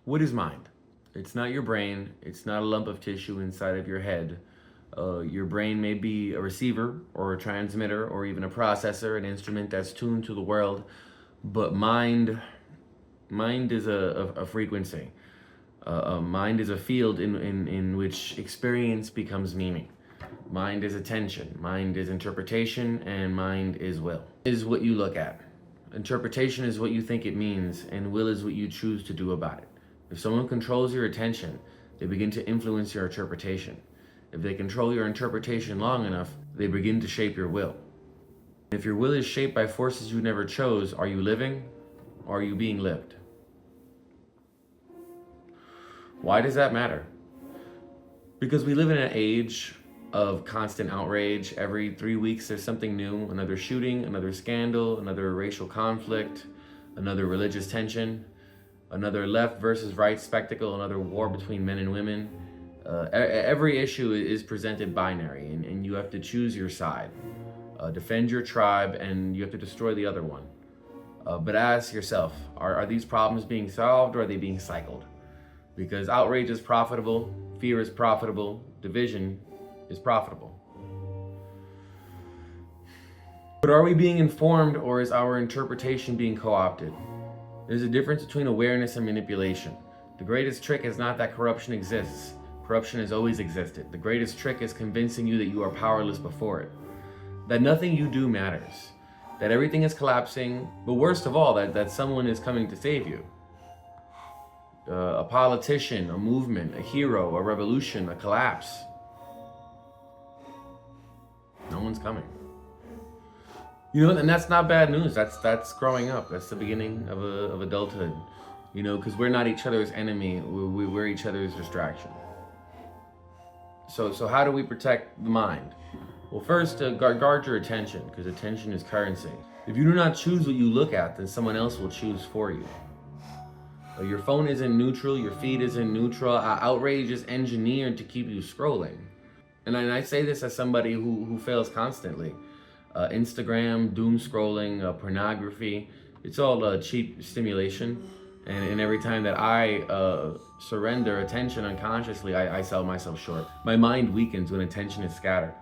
What is mind? It's not your brain. It's not a lump of tissue inside of your head. Your brain may be a receiver or a transmitter or even a processor, an instrument that's tuned to the world. But mind is a frequency. Mind is a field in which experience becomes meaning. Mind is attention, mind is interpretation, and mind is will. Is what you look at. Interpretation is what you think it means, and will is what you choose to do about it. If someone controls your attention, they begin to influence your interpretation. If they control your interpretation long enough, they begin to shape your will. If your will is shaped by forces you never chose, are you living or are you being lived? Why does that matter? Because we live in an age of constant outrage. Every 3 weeks there's something new, another shooting, another scandal, another racial conflict, another religious tension, another left versus right spectacle, another war between men and women. Every issue is presented binary, and you have to choose your side. Defend your tribe, and you have to destroy the other one. But ask yourself, are these problems being solved or are they being cycled? Because outrage is profitable, fear is profitable, division is profitable. But are we being informed, or is our interpretation being co-opted? There's a difference between awareness and manipulation. The greatest trick is not that corruption exists. Corruption has always existed. The greatest trick is convincing you that you are powerless before it. That nothing you do matters. That everything is collapsing. But worst of all, that someone is coming to save you. A politician, a movement, a hero, a revolution, a collapse. No one's coming. You know, and that's not bad news. That's growing up. That's the beginning of adulthood. You know, because we're not each other's enemy. We're each other's distraction. So how do we protect the mind? Well, first, guard your attention, because attention is currency. If you do not choose what you look at, then someone else will choose for you. Your phone isn't neutral. Your feed isn't neutral. Outrage is engineered to keep you scrolling. And I say this as somebody who fails constantly. Instagram, doom scrolling, pornography, it's all cheap stimulation. And every time that I surrender attention unconsciously, I sell myself short. My mind weakens when attention is scattered.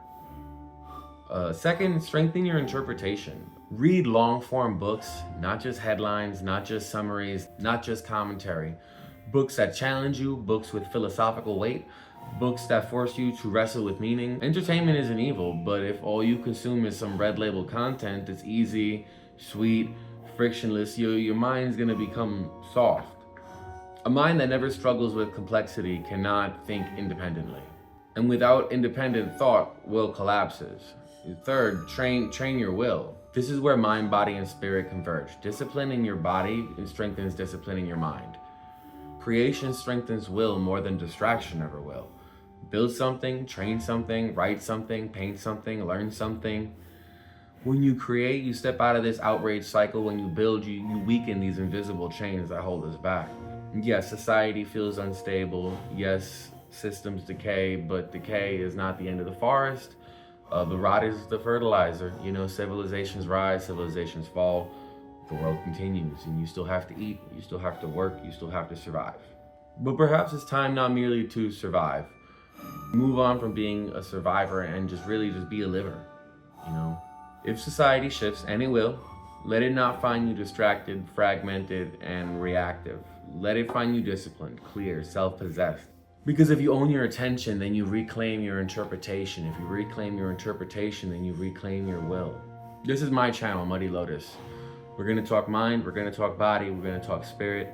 Second, strengthen your interpretation. Read long-form books, not just headlines, not just summaries, not just commentary. Books that challenge you, books with philosophical weight, books that force you to wrestle with meaning. Entertainment isn't evil, but if all you consume is some red label content that's easy, sweet, frictionless, your mind's gonna become soft. A mind that never struggles with complexity cannot think independently. And without independent thought, will collapses. Third, train your will. This is where mind, body, and spirit converge. Discipline in your body strengthens discipline in your mind. Creation strengthens will more than distraction ever will. Build something, train something, write something, paint something, learn something. When you create, you step out of this outrage cycle. When you build, you weaken these invisible chains that hold us back. Yes, society feels unstable. Yes, systems decay, but decay is not the end of the forest. The rot is the fertilizer. You know, civilizations rise, civilizations fall. The world continues, and you still have to eat, you still have to work, you still have to survive. But perhaps it's time not merely to survive. Move on from being a survivor and just be a liver, you know? If society shifts, and it will, let it not find you distracted, fragmented, and reactive. Let it find you disciplined, clear, self-possessed. Because if you own your attention, then you reclaim your interpretation. If you reclaim your interpretation, then you reclaim your will. This is my channel, Muddy Lotus. We're gonna talk mind, we're gonna talk body, we're gonna talk spirit.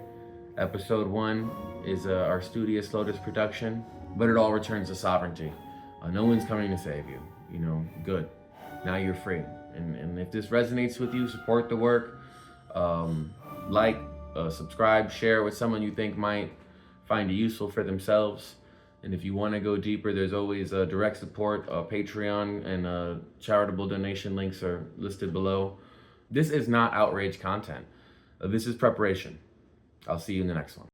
Episode 1 is our Studious Lotus production, but it all returns to sovereignty. No one's coming to save you, you know, good. Now you're free. And if this resonates with you, support the work. Subscribe, share with someone you think might find it useful for themselves. And if you want to go deeper, there's always direct support, Patreon, and charitable donation links are listed below. This is not outrage content. This is preparation. I'll see you in the next one.